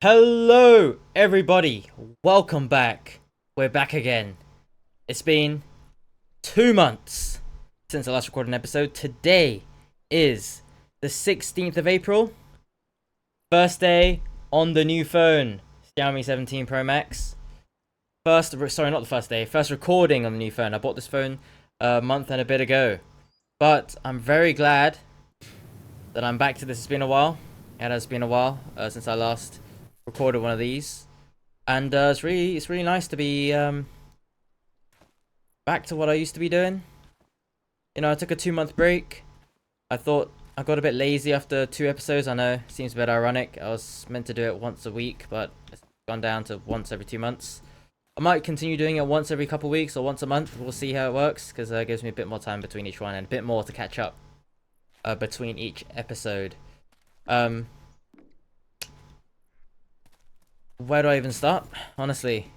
Hello, everybody. Welcome back. We're back again. It's been 2 months since I last recorded an episode. Today is the 16th of April. First day on the new phone, Xiaomi 17 Pro Max. Sorry, not the first day. First recording on the new phone. I bought this phone a month and a bit ago. But I'm very glad that I'm back to this. It's been a while. It has been a while since I last recorded one of these, and it's really nice to be back to what I used to be doing. You know, I took a 2 month break. I thought I got a bit lazy after 2 episodes. I know it seems a bit ironic. I was meant to do it once a week, but it's gone down to once every 2 months. I might continue doing it once every couple weeks or once a month. We'll see how it works, because it gives me a bit more time between each one and a bit more to catch up between each episode. Where do I even start? Honestly,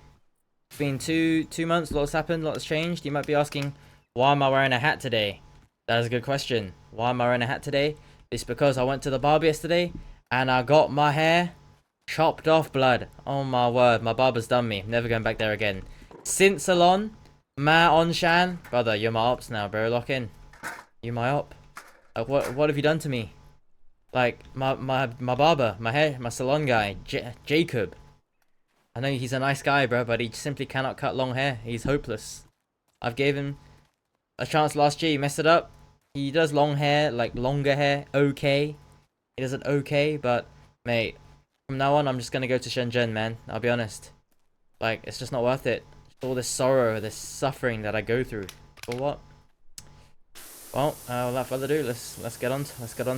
it's been two months. Lots happened. Lots changed. You might be asking, why am I wearing a hat today? That is a good question. Why am I wearing a hat today? It's because I went to the barber yesterday and I got my hair chopped off, blood. Oh my word, my barber's done me. Never going back there again. Sin Salon, Ma Onshan, brother, you're my ops now, bro. Lock in. You my op. What have you done to me? Like my barber, my salon guy, Jacob. I know he's a nice guy, bro, but he simply cannot cut long hair. He's hopeless. I've gave him a chance last year. He messed it up. He does long hair, like longer hair, okay. He does it okay, but mate, from now on, I'm just gonna go to Shenzhen, man. I'll be honest. Like, it's just not worth it. All this sorrow, this suffering that I go through. For what? Well, without further ado, let's get on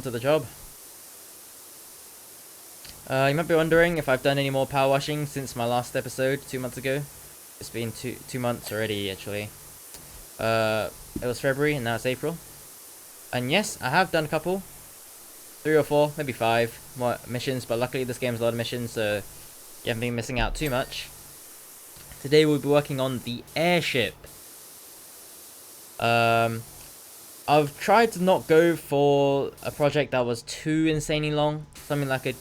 to the job. You might be wondering if I've done any more power washing since my last episode 2 months ago. It's been two months already, actually. It was February and now it's April. And yes, I have done a couple. 3 or 4, maybe 5 more missions, but luckily this game's a lot of missions, so you haven't been missing out too much. Today we'll be working on the airship. I've tried to not go for a project that was too insanely long. Something like a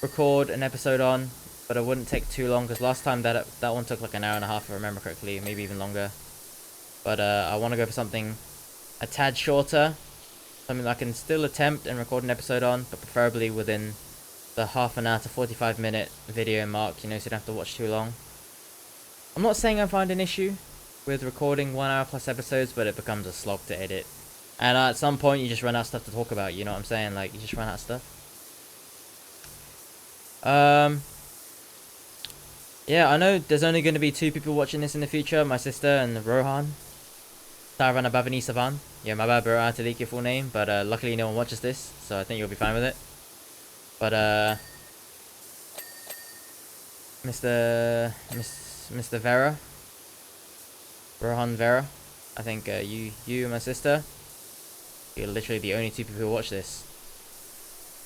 record an episode on, but it wouldn't take too long, because last time that one took like an hour and a half, if I remember correctly, maybe even longer. But I want to go for something a tad shorter, something that I can still attempt and record an episode on, but preferably within the half an hour to 45-minute video mark, you know, so you don't have to watch too long. I'm not saying I find an issue with recording 1 hour plus episodes, but it becomes a slog to edit, and at some point you just run out of stuff to talk about, you know what I'm saying? Like, you just run out of stuff. Yeah, I know there's only going to be 2 people watching this in the future, my sister and Rohan. Saravana Bhavani Savan. Yeah, my bad, bro, I had to leak your full name, but luckily no one watches this, so I think you'll be fine with it. But Mr. Vera, Rohan Vera, I think you and my sister, you're literally the only 2 people who watch this.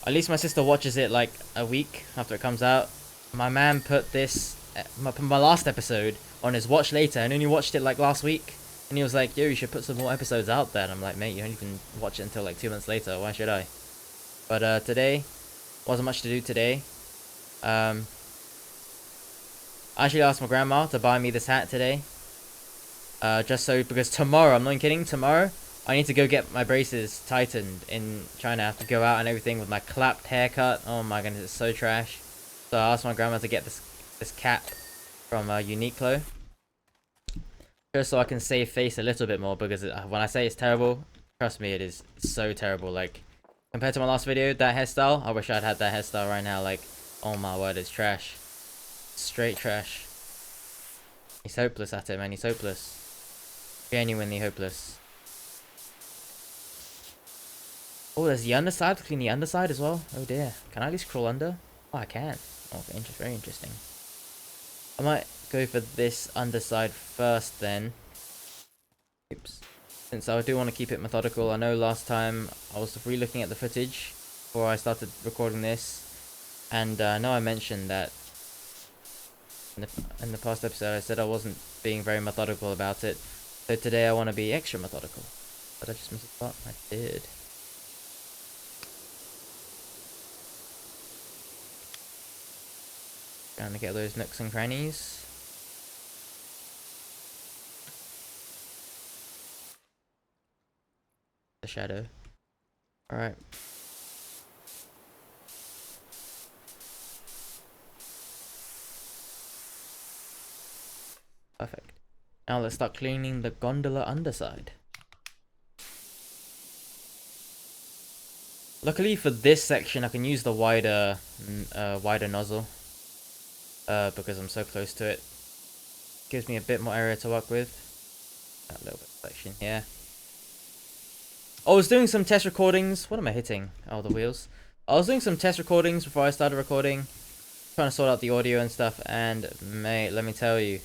At least my sister watches it like a week after it comes out. My man put this, my last episode, on his watch later, and only watched it like last week. And he was like, yo, you should put some more episodes out there. And I'm like, mate, you don't even watch it until like 2 months later. Why should I? But today, wasn't much to do today. I actually asked my grandma to buy me this hat today. Just so, because tomorrow, I'm not kidding, tomorrow, I need to go get my braces tightened in China. I have to go out and everything with my clapped haircut. Oh my goodness, it's so trash. So I asked my grandma to get this cap from Uniqlo, just so I can save face a little bit more, because when I say it's terrible, trust me, it is so terrible. Like, compared to my last video, that hairstyle, I wish I'd had that hairstyle right now. Like, oh my word, it's trash. Straight trash. He's hopeless at it, man. He's hopeless. Genuinely hopeless. Oh, there's the underside. Clean the underside as well. Oh dear. Can I at least crawl under? Oh, I can. Oh, very interesting. I might go for this underside first then. Oops. Since I do want to keep it methodical. I know last time I was re-looking at the footage before I started recording this, and I know I mentioned that in the past episode I said I wasn't being very methodical about it. So today I want to be extra methodical. But I just missed a spot. I did. Trying to get those nooks and crannies. The shadow. Alright. Perfect. Now let's start cleaning the gondola underside. Luckily for this section, I can use the wider nozzle. Because I'm so close to it. Gives me a bit more area to work with. That little bit of section here. I was doing some test recordings. What am I hitting? Oh, the wheels. I was doing some test recordings before I started recording. Trying to sort out the audio and stuff. And, mate, let me tell you.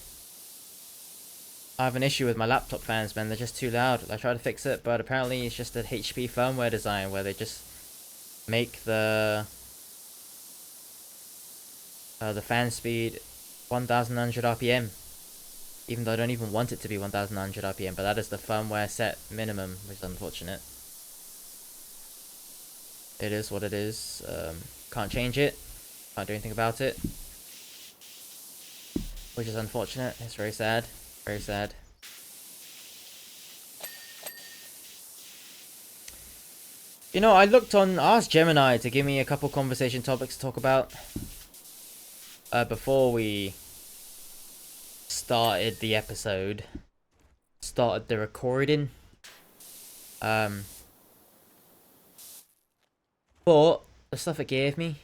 I have an issue with my laptop fans, man. They're just too loud. I tried to fix it, but apparently it's just an HP firmware design where they just make the fan speed 1900 RPM. Even though I don't even want it to be 1900 RPM, but that is the firmware set minimum, which is unfortunate. It is what it is. Can't change it. Can't do anything about it. Which is unfortunate. It's very sad. Very sad. You know, I asked Gemini to give me a couple conversation topics to talk about. Before we started the episode. Started the recording. But the stuff it gave me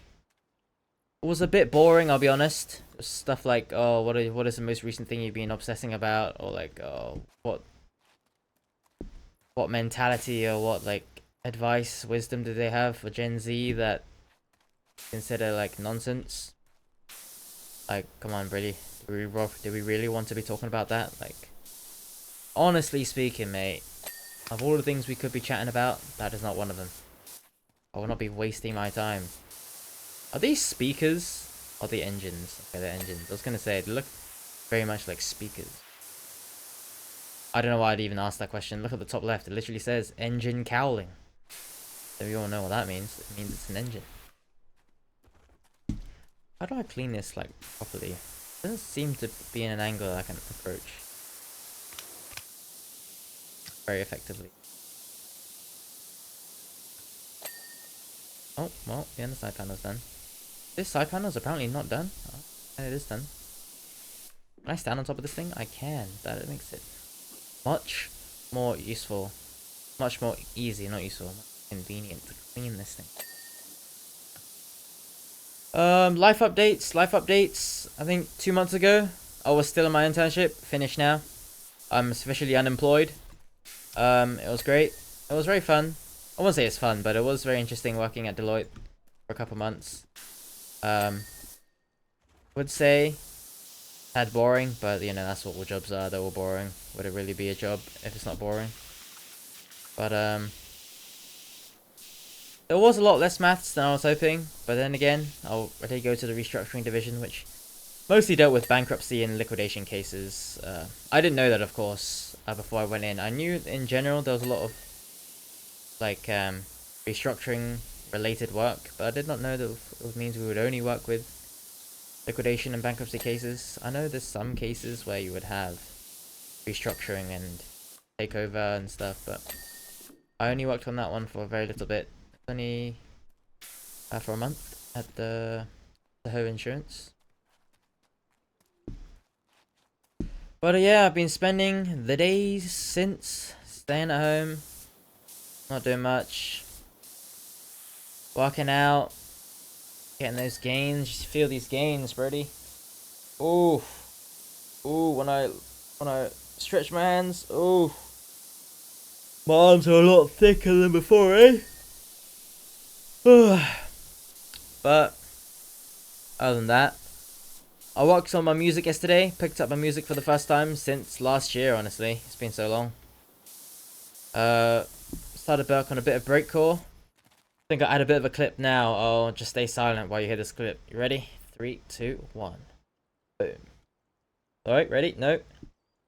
was a bit boring, I'll be honest. Stuff like, oh, what is the most recent thing you've been obsessing about, or like, oh, what mentality or what like advice, wisdom do they have for Gen Z that consider like nonsense? Like, come on, really? Do we really want to be talking about that? Like, honestly speaking, mate, of all the things we could be chatting about, that is not one of them. I will not be wasting my time. Are these speakers? Or the engines? Okay, they're engines. I was gonna say, they look very much like speakers. I don't know why I'd even ask that question. Look at the top left. It literally says engine cowling. So we all know what that means. It means it's an engine. How do I clean this like properly? It doesn't seem to be in an angle that I can approach very effectively. Oh, well, the underside panel's done. This side panel's apparently not done. Oh, and it is done. Can I stand on top of this thing? I can. That makes it much more useful. Much more easy, not useful. Much convenient to clean this thing. Life updates. I think 2 months ago, I was still in my internship. Finished now. I'm officially unemployed. It was great. It was very fun. I won't say it's fun, but it was very interesting working at Deloitte for a couple months. Would say had boring, but you know, that's what all jobs are. They're all boring. Would it really be a job if it's not boring? But there was a lot less maths than I was hoping. But then again, I did go to the restructuring division, which mostly dealt with bankruptcy and liquidation cases. I didn't know that, of course, before I went in. I knew in general there was a lot of like restructuring related work, but I did not know that it means we would only work with liquidation and bankruptcy cases. I know there's some cases where you would have restructuring and takeover and stuff, but I only worked on that one for a very little bit. Only for a month at the Home Insurance. But yeah, I've been spending the days since staying at home, not doing much, working out, getting those gains. Just feel these gains, Brody. Ooh, when I stretch my hands, ooh, my arms are a lot thicker than before, eh? But other than that, I worked on my music yesterday. Picked up my music for the first time since last year, honestly. It's been so long. Started back on a bit of breakcore. I think I add a bit of a clip now. I'll just stay silent while you hear this clip. You ready? 3, 2, 1. Boom. Alright, ready? No.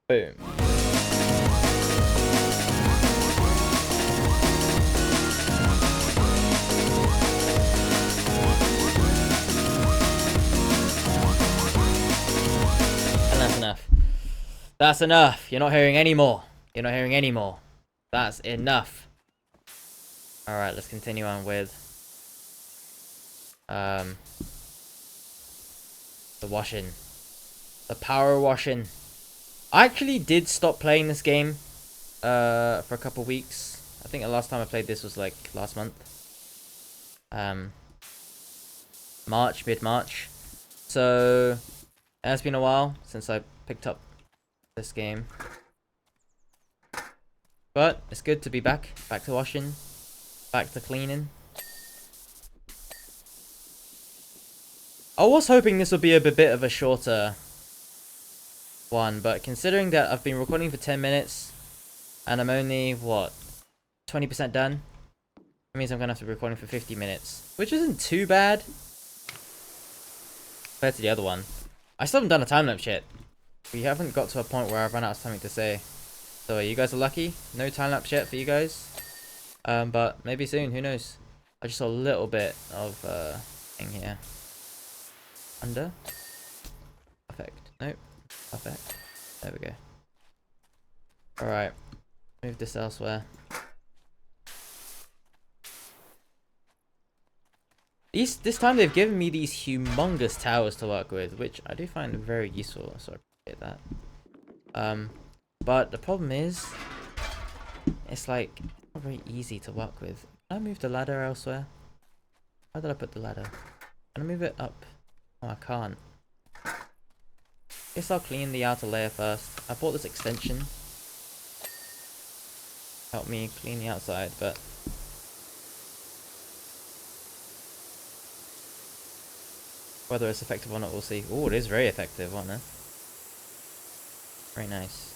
Boom. That's enough. You're not hearing any more. You're not hearing any more. That's enough. Alright, let's continue on with the washing. The power washing. I actually did stop playing this game for a couple weeks. I think the last time I played this was like last month. Mid-March. So it has been a while since I picked up this game. But it's good to be back to washing, back to cleaning. I was hoping this would be a bit of a shorter one, but considering that I've been recording for 10 minutes and I'm only, what, 20% done? It means I'm going to have to be recording for 50 minutes, which isn't too bad compared to the other one. I still haven't done a time lapse yet. We haven't got to a point where I've run out of something to say. So you guys are lucky. No time lapse yet for you guys. But maybe soon, who knows? I just saw a little bit of thing here. Under. Perfect. Nope. Perfect. There we go. Alright. Move this elsewhere. This time they've given me these humongous towers to work with, which I do find very useful, so I appreciate that. But the problem is, it's like not very easy to work with. Can I move the ladder elsewhere? Where did I put the ladder? Can I move it up? Oh, I can't. Guess I'll clean the outer layer first. I bought this extension. Help me clean the outside, but whether it's effective or not, we'll see. Oh, it is very effective, wasn't it? Very nice.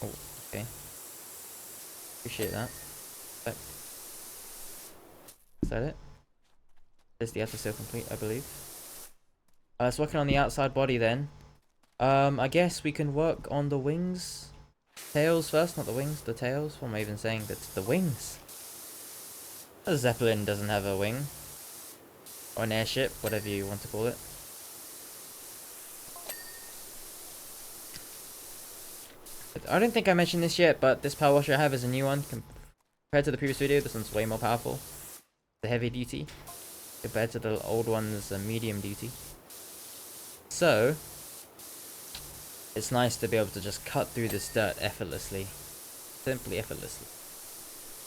Oh, okay. Appreciate that. Perfect. Is that it? Is the outer seal complete, I believe? It's working on the outside body then. I guess we can work on the wings. Tails first, not the wings, the tails. What am I even saying? That's the wings. A Zeppelin doesn't have a wing. Or an airship, whatever you want to call it. I don't think I mentioned this yet, but this power washer I have is a new one. Compared to the previous video, this one's way more powerful. The heavy duty. Compared to the old one's medium duty. So, it's nice to be able to just cut through this dirt effortlessly. Simply effortlessly.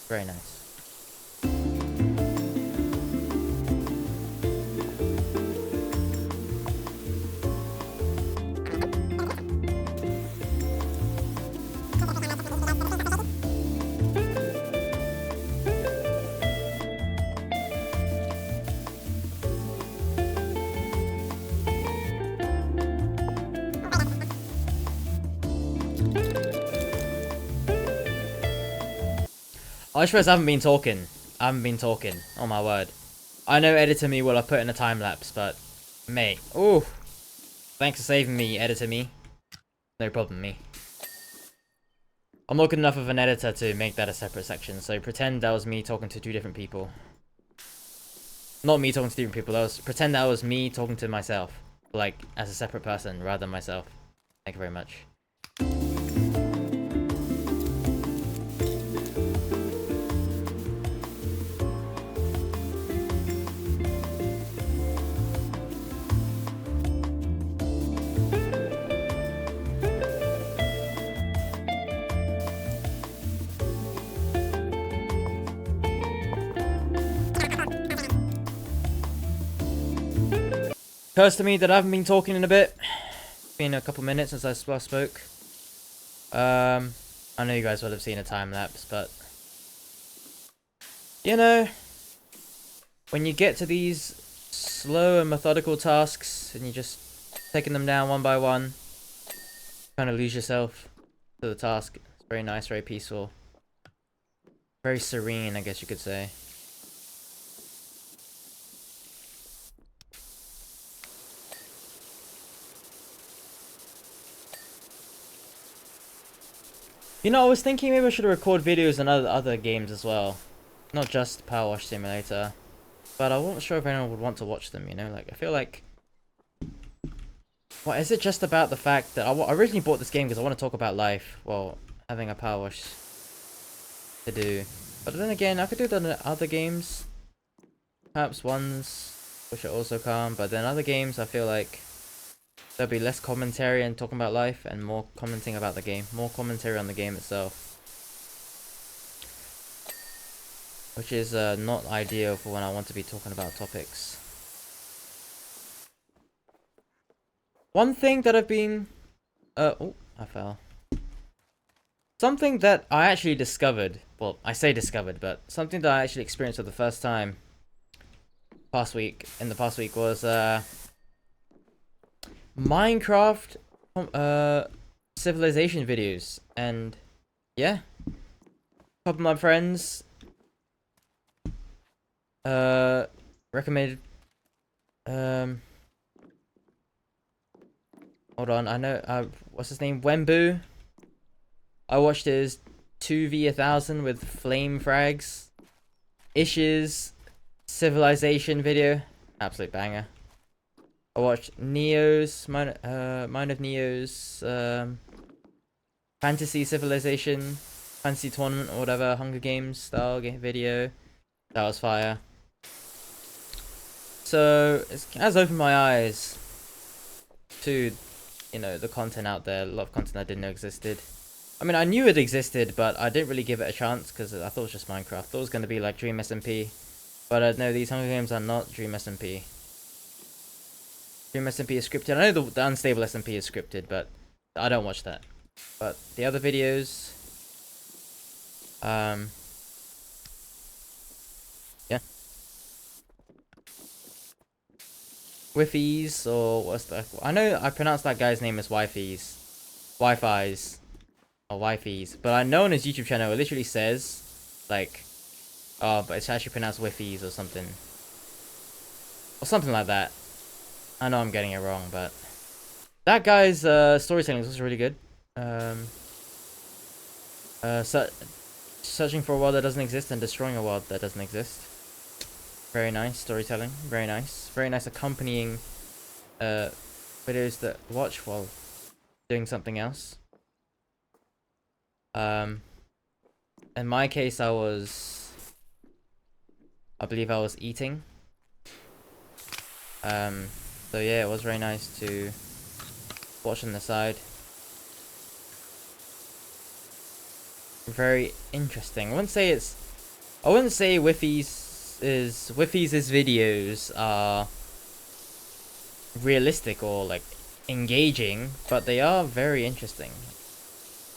Very nice. I just realized I haven't been talking. Oh my word. I know Editor Me will have put in a time lapse, but mate, ooh, thanks for saving me, Editor Me. No problem, me. I'm not good enough of an editor to make that a separate section, so pretend that was me talking to two different people. Not me talking to different people. Pretend that was me talking to myself, like as a separate person rather than myself. Thank you very much. Occurs to me that I haven't been talking in a bit. It's been a couple minutes since I last spoke. I know you guys would have seen a time lapse, but you know, when you get to these slow and methodical tasks and you're just taking them down one by one, kind of lose yourself to the task. It's very nice, very peaceful, very serene, I guess you could say. You know, I was thinking maybe I should record videos on other games as well. Not just Power Wash Simulator. But I wasn't sure if anyone would want to watch them, you know? Like, I feel like Well, is it just about the fact that I originally bought this game because I want to talk about life while having a power wash to do. But then again, I could do that in other games. Perhaps ones which are also calm, but then other games I feel like there'll be less commentary and talking about life and more commenting about the game. More commentary on the game itself. Which is not ideal for when I want to be talking about topics. One thing that I've been... oh, I fell. Something that I actually discovered, well, I say discovered, but something that I actually experienced for the first time in the past week was Minecraft civilization videos. And yeah, a couple of my friends recommended hold on, I know what's his name? Wembu. I watched his 2v1000 with flame frags. Ish's civilization video, absolute banger. I watched Neo's Mine of Neo's fantasy civilization, fantasy tournament or whatever, Hunger Games style video. That was fire. So it has opened my eyes to, you know, the content out there. A lot of content I didn't know existed. I mean, I knew it existed, but I didn't really give it a chance because I thought it was just Minecraft. I thought it was going to be like Dream SMP. But no, these Hunger Games are not Dream SMP. Dream SMP is scripted. I know the Unstable SMP is scripted, but I don't watch that. But the other videos... yeah. Wiffies, or what's the... I know I pronounced that guy's name as Wiffies. Wi-Fi's. Or Wiffies. But I know on his YouTube channel it literally says, like... oh, but it's actually pronounced Wiffies or something. Or something like that. I know I'm getting it wrong, but... that guy's storytelling was really good. Searching for a world that doesn't exist and destroying a world that doesn't exist. Very nice storytelling. Very nice. Very nice accompanying videos that watch while doing something else. In my case, I believe I was eating. So yeah, it was very nice to watch on the side. Very interesting. I wouldn't say Wiffies' videos are realistic or like engaging, but they are very interesting.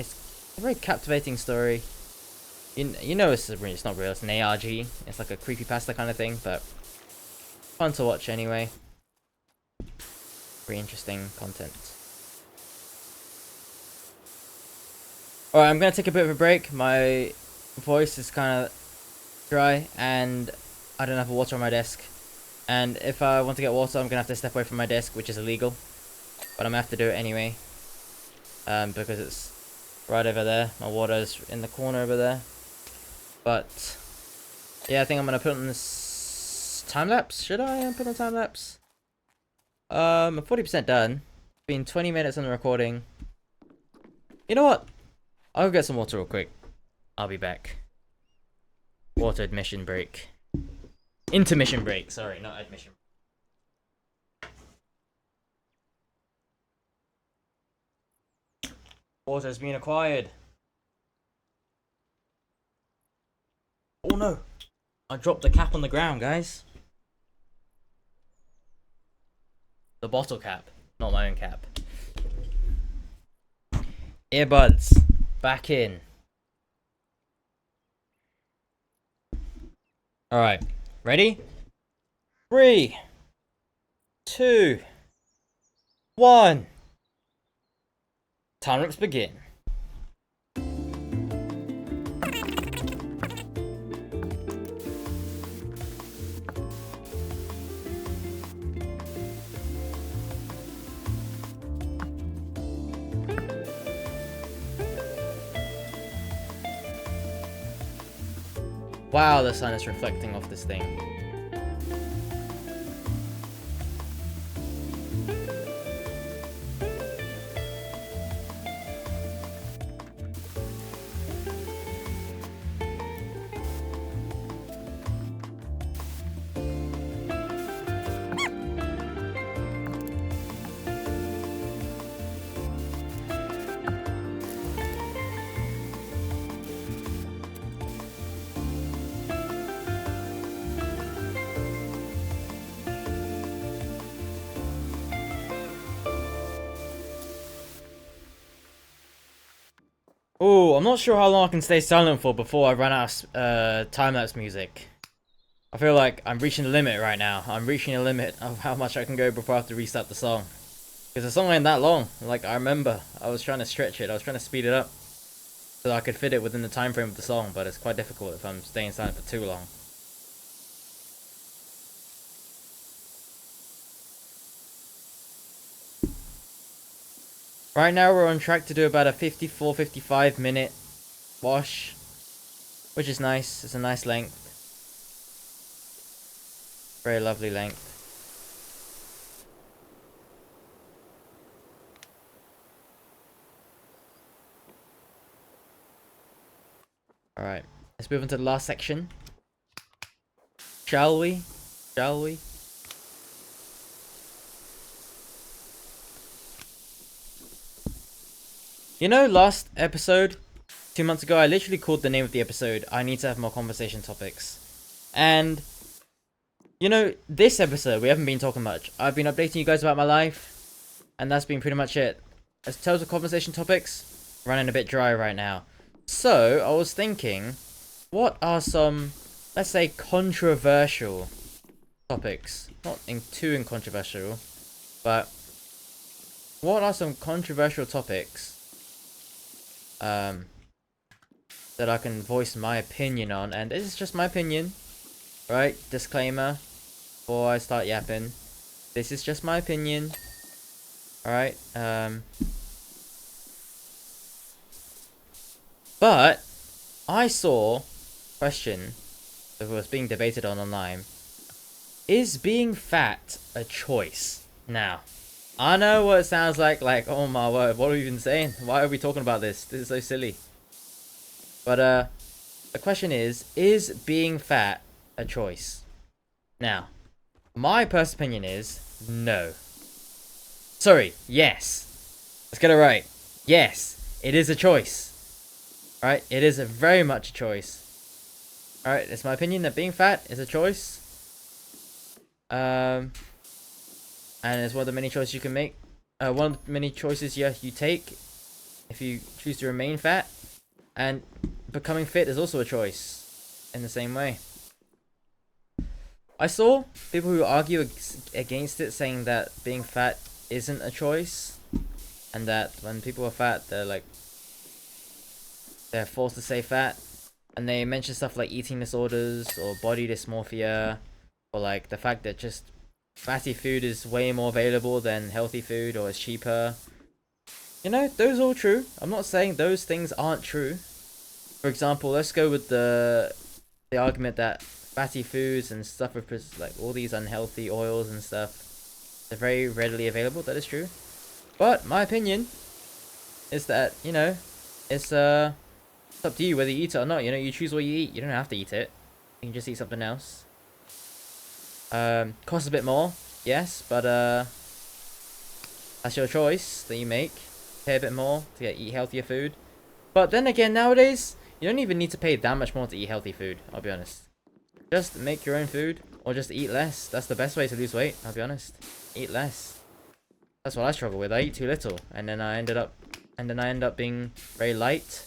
It's a very captivating story. You know it's not real, it's an ARG. It's like a creepypasta kind of thing, but fun to watch anyway. Very interesting content. Alright, I'm gonna take a bit of a break. My voice is kind of dry and I don't have water on my desk. And if I want to get water, I'm gonna have to step away from my desk, which is illegal. But I'm gonna have to do it anyway. Because it's right over there. My water's in the corner over there. But yeah, I think I'm gonna put on this time lapse. Should I put on time lapse? I'm 40% done. Been 20 minutes on the recording. You know what? I'll go get some water real quick. I'll be back. Water admission break. Intermission break. Sorry, not admission. Water's been acquired. Oh no! I dropped the cap on the ground, guys. The bottle cap, not my own cap. Earbuds, back in. Alright, ready? 3, 2, 1. Time lapse begin. Wow, the sun is reflecting off this thing. Oh, I'm not sure how long I can stay silent for before I run out of time-lapse music. I feel like I'm reaching the limit right now. I'm reaching the limit of how much I can go before I have to restart the song. Because the song ain't that long. Like, I remember I was trying to stretch it. I was trying to speed it up so I could fit it within the time frame of the song, but it's quite difficult if I'm staying silent for too long. Right now we're on track to do about a 54-55 minute wash, which is nice. It's a nice length. Very lovely length. Alright, let's move on to the last section. Shall we? Shall we? You know, last episode, 2 months ago, I literally called the name of the episode, I Need to Have More Conversation Topics. And, you know, this episode, we haven't been talking much. I've been updating you guys about my life, and that's been pretty much it. As terms of conversation topics, running a bit dry right now. So, I was thinking, what are some, let's say, controversial topics? Not too incontroversial, but what are some controversial topics that I can voice my opinion on? And this is just my opinion, right? Disclaimer before I start yapping. This is just my opinion. Alright, but I saw a question that was being debated on online. Is being fat a choice? Now, I know what it sounds like, oh my word, what are we even saying? Why are we talking about this? This is so silly. But, the question is being fat a choice? Now, my personal opinion is, no. Sorry, yes. Let's get it right. Yes, it is a choice. Alright, it is very much a choice. Alright, it's my opinion that being fat is a choice. And it's one of the many choices you can make. One of the many choices you take if you choose to remain fat. And becoming fit is also a choice in the same way. I saw people who argue against it, saying that being fat isn't a choice, and that when people are fat, they're forced to stay fat, and they mention stuff like eating disorders or body dysmorphia, or like the fact that just fatty food is way more available than healthy food, or is cheaper. You know, those are all true. I'm not saying those things aren't true. For example, let's go with the argument that fatty foods and stuff with like all these unhealthy oils and stuff, they're very readily available. That is true. But my opinion is that, you know, it's up to you whether you eat it or not. You know, you choose what you eat. You don't have to eat it. You can just eat something else. Costs a bit more, yes, but that's your choice that you make. Pay a bit more to eat healthier food. But then again, nowadays, you don't even need to pay that much more to eat healthy food, I'll be honest. Just make your own food, or just eat less. That's the best way to lose weight, I'll be honest. Eat less. That's what I struggle with. I eat too little, and then I end up being very light.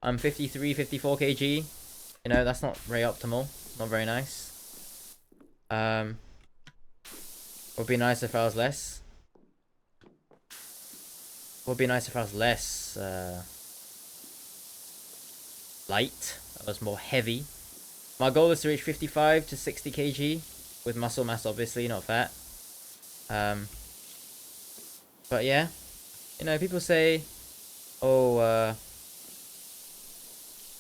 I'm 53, 54 kg. You know, that's not very optimal. Not very nice. Would be nice if I was less. Would be nice if I was less light. I was more heavy. My goal is to reach 55 to 60 kg with muscle mass, obviously, not fat. But yeah, you know, people say, oh,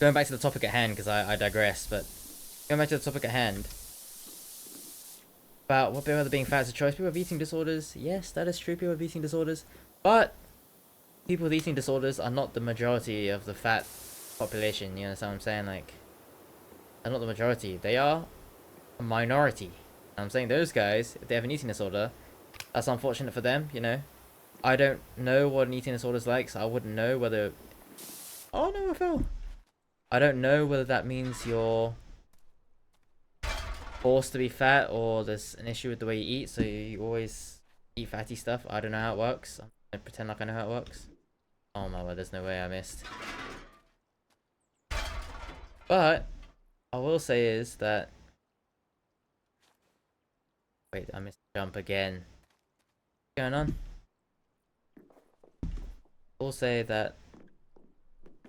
going back to the topic at hand, because I digress, but going back to the topic at hand, about whether being fat is a choice. People have eating disorders. Yes, that is true, people have eating disorders. But people with eating disorders are not the majority of the fat population, you understand what I'm saying? Like, they're not the majority. They are a minority. And I'm saying those guys, if they have an eating disorder, that's unfortunate for them, you know? I don't know what an eating disorder is like, so I wouldn't know whether... Oh no, I fell! I don't know whether that means you're forced to be fat, or there's an issue with the way you eat, so you always eat fatty stuff. I don't know how it works. I'm gonna pretend like I know how it works. Oh my word, there's no way I missed. But I will say is that, wait, I missed the jump again. What's going on? I will say that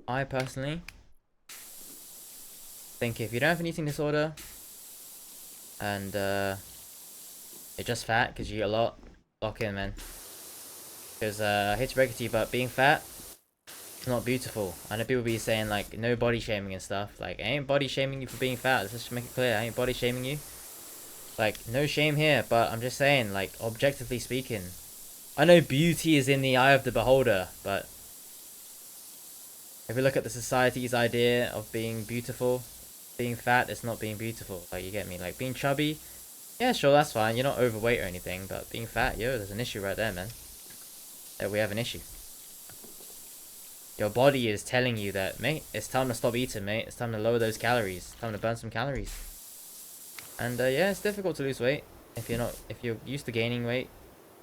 I personally think if you don't have an eating disorder and you're just fat because you eat a lot, lock in, man. Because I hate to break it to you, but being fat is not beautiful. I know people be saying like no body shaming and stuff. Like, I ain't body shaming you for being fat. Let's just make it clear, I ain't body shaming you. Like, no shame here, but I'm just saying, like, objectively speaking, I know beauty is in the eye of the beholder, but if we look at the society's idea of being beautiful, being fat is not being beautiful. Like, you get me? Like, being chubby, yeah, sure, that's fine. You're not overweight or anything, but being fat, yo, there's an issue right there, man. That we have an issue. Your body is telling you that, mate, it's time to stop eating, mate. It's time to lower those calories. It's time to burn some calories. And yeah, it's difficult to lose weight if you're used to gaining weight.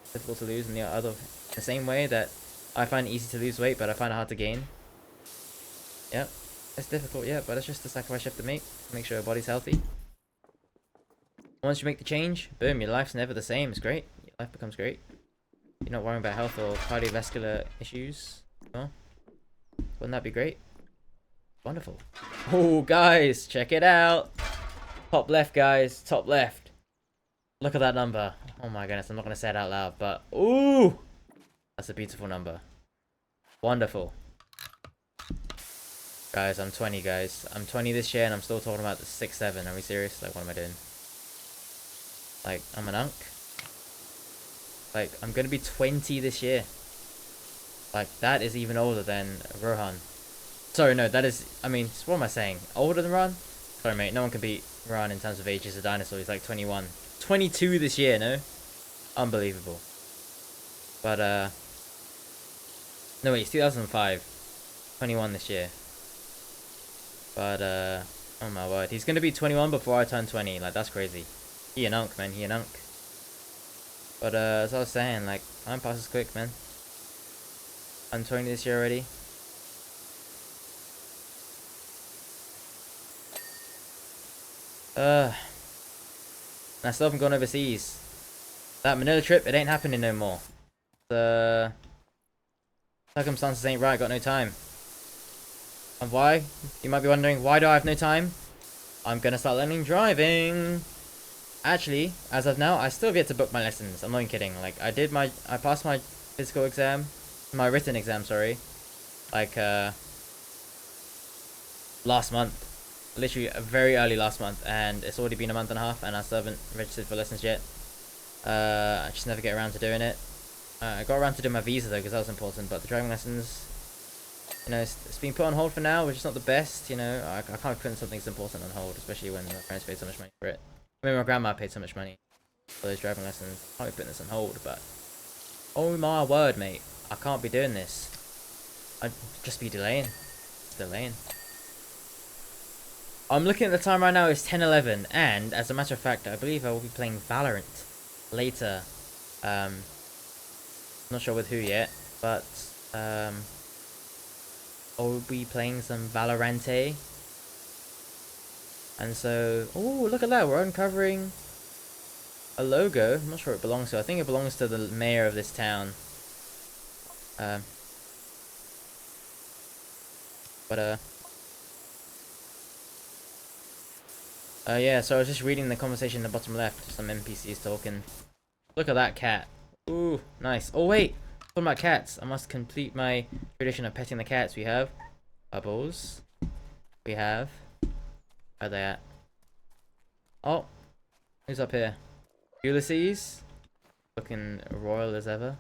It's difficult to lose in the same way that I find it easy to lose weight, but I find it hard to gain. Yep, it's difficult, yeah, but it's just the sacrifice you have to make sure your body's healthy. Once you make the change, boom, your life's never the same. It's great. Your life becomes great. You're not worrying about health or cardiovascular issues. Well, wouldn't that be great? Wonderful. Oh, guys, check it out. Top left, guys. Top left. Look at that number. Oh my goodness, I'm not going to say it out loud, but ooh! That's a beautiful number. Wonderful. Guys, I'm 20, guys. I'm 20 this year and I'm still talking about the 6-7. Are we serious? Like, what am I doing? Like, I'm an unk. Like, I'm going to be 20 this year. Like, that is even older than Rohan. Sorry, no, that is... I mean, what am I saying? Older than Rohan? Sorry, mate. No one can beat Rohan in terms of age. He's a dinosaur. He's like 21. 22 this year, no? Unbelievable. But, no, wait, it's 2005. 21 this year. But, oh my word. He's gonna be 21 before I turn 20. Like, that's crazy. He an unk, man. He an unk. But, as I was saying, like, time passes quick, man. I'm 20 this year already. And I still haven't gone overseas. That Manila trip, it ain't happening no more. The circumstances ain't right, got no time. And why? You might be wondering, why do I have no time? I'm gonna start learning driving. Actually, as of now, I still have yet to book my lessons. I'm not even kidding. Like, I passed my physical exam, my written exam, sorry. Like, last month. Literally very early last month, and it's already been a month and a half, and I still haven't registered for lessons yet. I just never get around to doing it. I got around to doing my visa though, because that was important, but the driving lessons, you know, it's been put on hold for now, which is not the best, you know. I can't put something so important on hold, especially when my parents paid so much money for it. I mean, my grandma paid so much money for those driving lessons. I can't be putting this on hold, but oh my word, mate, I can't be doing this. I'd just be delaying. I'm looking at the time right now, it's 10:11, and as a matter of fact, I believe I will be playing Valorant later. Not sure with who yet, but I will be playing some Valorante. And so, oh, look at that, we're uncovering a logo. I'm not sure what it belongs to. I think it belongs to the mayor of this town. Yeah, so I was just reading the conversation in the bottom left. Some NPCs talking. Look at that cat. Ooh, nice. Oh, wait. Talking about cats. I must complete my tradition of petting the cats. We have Bubbles. We have... Where are they at? Oh. Who's up here? Ulysses. Looking royal as ever.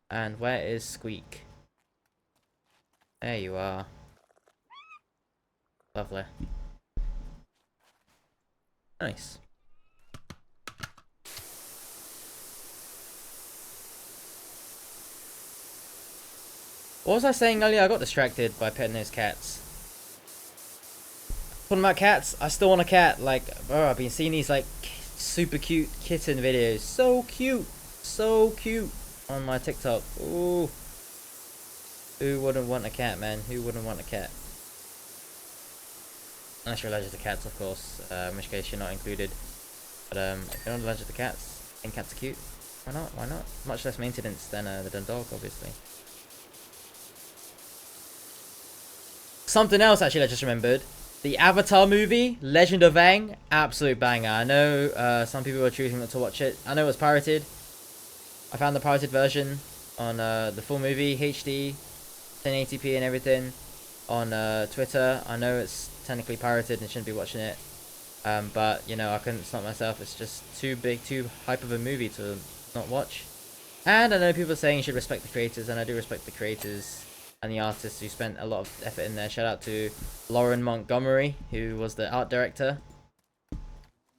And where is Squeak? There you are. Lovely. Nice. What was I saying earlier? I got distracted by petting those cats. Talking about cats, I still want a cat. Like, bro, I've been seeing these like super cute kitten videos. So cute on my TikTok. Ooh, Who wouldn't want a cat, man? Who wouldn't want a cat? Unless you're allergic to cats, of course, in which case you're not included. But if you're not allergic to cats, and cats are cute, why not? Why not? Much less maintenance than the dog, obviously. Something else, actually, I just remembered. The Avatar movie, Legend of Aang, absolute banger. I know some people were choosing not to watch it. I know it was pirated. I found the pirated version on the full movie, HD, 1080p and everything, on Twitter. I know it's technically pirated and shouldn't be watching it. But, you know, I couldn't stop myself. It's just too big, too hype of a movie to not watch. And I know people are saying you should respect the creators, and I do respect the creators and the artists who spent a lot of effort in there. Shout out to Lauren Montgomery, who was the art director.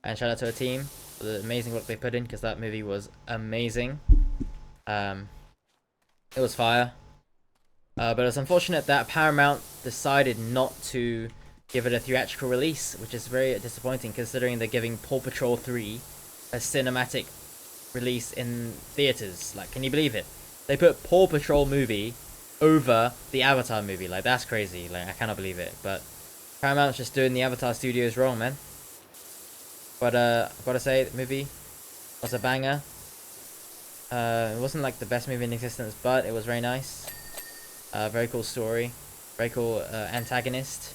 And shout out to her team for the amazing work they put in, because that movie was amazing. It was fire. But it's unfortunate that Paramount decided not to give it a theatrical release, which is very disappointing considering they're giving Paw Patrol 3 a cinematic release in theaters. Like, can you believe it? They put Paw Patrol movie over the Avatar movie. Like, that's crazy. Like, I cannot believe it. But Paramount's just doing the Avatar studios wrong, man. But I've got to say, the movie was a banger. It wasn't like the best movie in existence, but it was very nice. Very cool story. Very cool antagonist.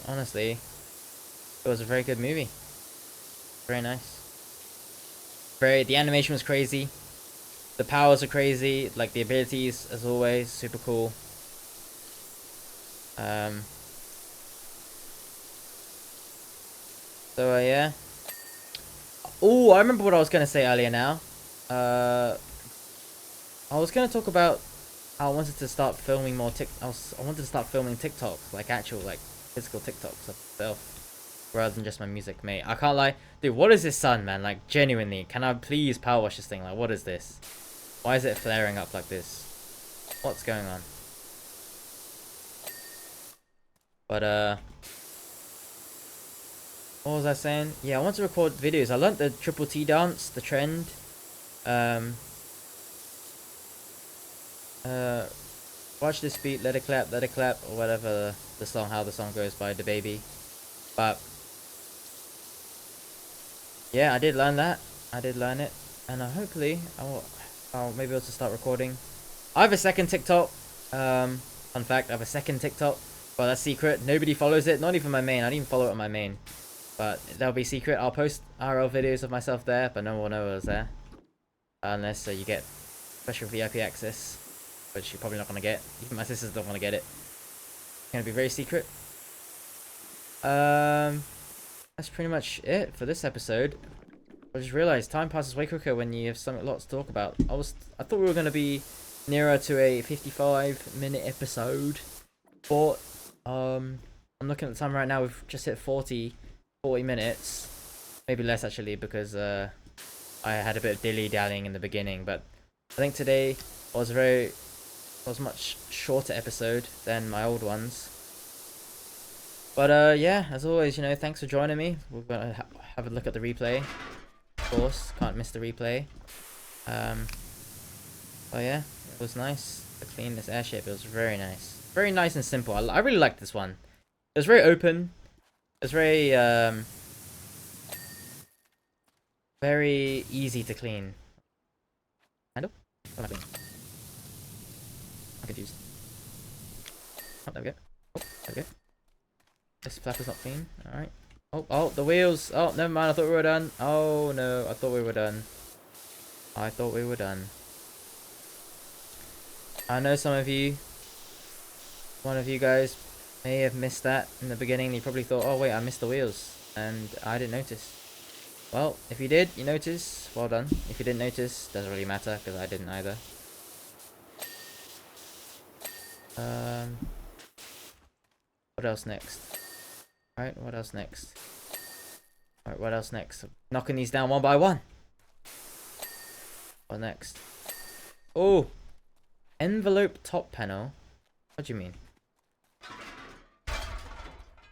Honestly, it was a very good movie. Very nice. The animation was crazy. The powers are crazy. Like, the abilities, as always, super cool. So yeah. Oh, I remember what I was gonna say earlier now. I was gonna talk about how I wanted to start filming more I wanted to start filming TikToks, like actual, like, physical TikToks of myself, rather than just my music, mate. I can't lie. Dude, what is this sun, man? Like, genuinely, can I please power wash this thing? Like, what is this? Why is it flaring up like this? What's going on? But, what was I saying? Yeah, I want to record videos. I learnt the Triple T dance, the trend. Watch this beat, let it clap, or whatever the song, how the song goes by DaBaby. But yeah, I did learn that. I did learn it, and hopefully I'll maybe able to start recording. I have a second TikTok. Fun fact, I have a second TikTok, but that's secret. Nobody follows it. Not even my main. I didn't even follow it on my main. But that'll be secret. I'll post RL videos of myself there, but no one will know I was there. Unless you get special VIP access, which you're probably not going to get. Even my sisters don't want to get it. It's going to be very secret. That's pretty much it for this episode. I just realized time passes way quicker when you have lots to talk about. I thought we were going to be nearer to a 55-minute episode, but I'm looking at the time right now. We've just hit 40 minutes, maybe less actually, because I had a bit of dilly-dallying in the beginning. But I think today was a much shorter episode than my old ones. But yeah, as always, you know, thanks for joining me. We're gonna have a look at the replay, of course. Can't miss the replay. But yeah, it was nice to clean this airship. It was very nice and simple. I really liked this one. It was very open. It was very easy to clean. Handle? What am I doing? I'm confused. Oh, there we go. Oh, there we go. This flap is not clean. Alright. Oh, the wheels. Oh, never mind. I thought we were done. Oh, no. I thought we were done. I know one of you guys may have missed that in the beginning. You probably thought, oh, wait, I missed the wheels. And I didn't notice. Well, if you did, you notice. Well done. If you didn't notice, doesn't really matter, because I didn't either. What else next? Alright, what else next? Alright, what else next? Knocking these down one by one. What next? Oh! Envelope top panel? What do you mean?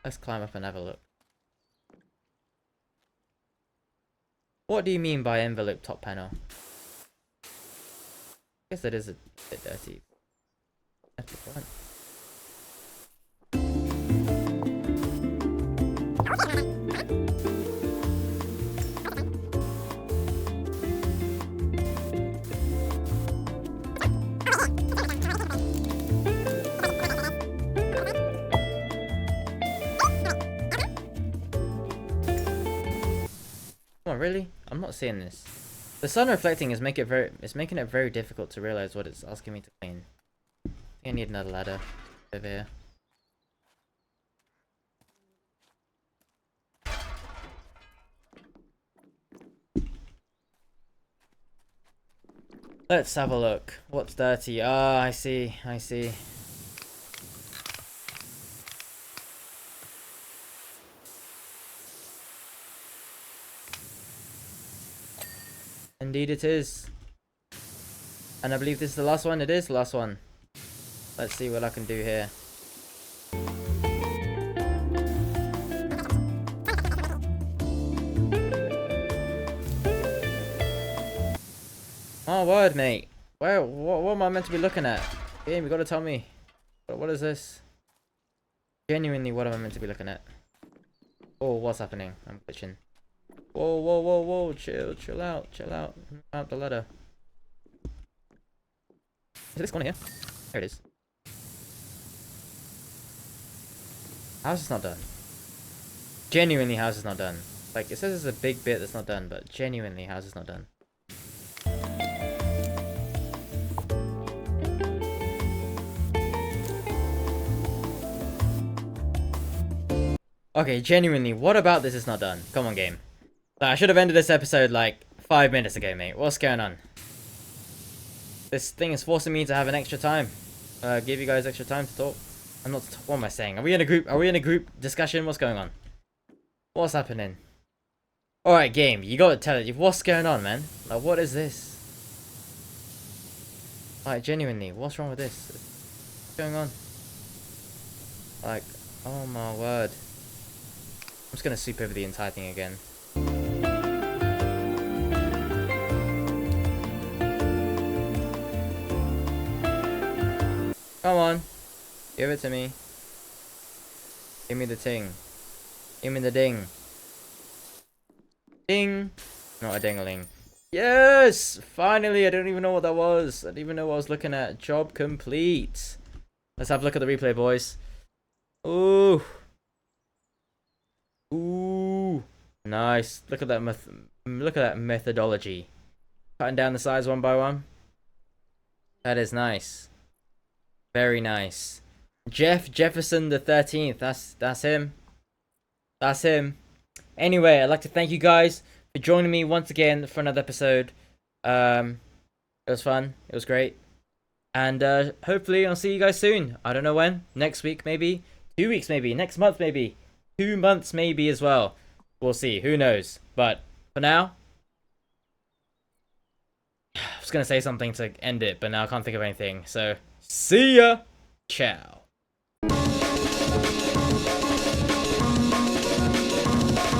Let's climb up and have a look. What do you mean by envelope top panel? I guess that is a bit dirty. That's the point. Come on, really? I'm not seeing this. The sun reflecting is making it very difficult to realize what it's asking me to clean. I think I need another ladder over here. Let's have a look. What's dirty? Ah, I see. I see. Indeed it is. And I believe this is the last one. It is the last one. Let's see what I can do here. Oh, word, mate. What am I meant to be looking at? Game, you gotta tell me. What is this? Genuinely, what am I meant to be looking at? Oh, what's happening? I'm glitching. Whoa, whoa, whoa, whoa. Chill out. Out the ladder. Is this corner here? There it is. How's this not done? Genuinely, how's this not done? Like, it says there's a big bit that's not done, but genuinely, how's this not done? Okay, genuinely, what about this is not done? Come on, game. Like, I should have ended this episode like 5 minutes ago, mate. What's going on? This thing is forcing me to have an extra time. Give you guys extra time to talk. I'm not. What am I saying? Are we in a group? Are we in a group discussion? What's going on? What's happening? All right, game. You gotta tell it. What's going on, man? Like, what is this? Like, genuinely, what's wrong with this? What's going on? Like, oh my word. I'm just gonna sweep over the entire thing again. Come on. Give it to me. Give me the ting. Give me the ding. Ding. Not a ding-a-ling. Yes! Finally, I don't even know what that was. I didn't even know what I was looking at. Job complete. Let's have a look at the replay, boys. Ooh. Ooh. Nice. Look at that methodology. Cutting down the sides one by one. That is nice. Very nice. Jefferson the 13th. That's him. That's him. Anyway, I'd like to thank you guys for joining me once again for another episode. It was fun. It was great. And hopefully I'll see you guys soon. I don't know when. Next week maybe. 2 weeks maybe. Next month maybe. 2 months maybe as well. We'll see. Who knows? But for now, I was going to say something to end it, but now I can't think of anything. So, see ya. Ciao.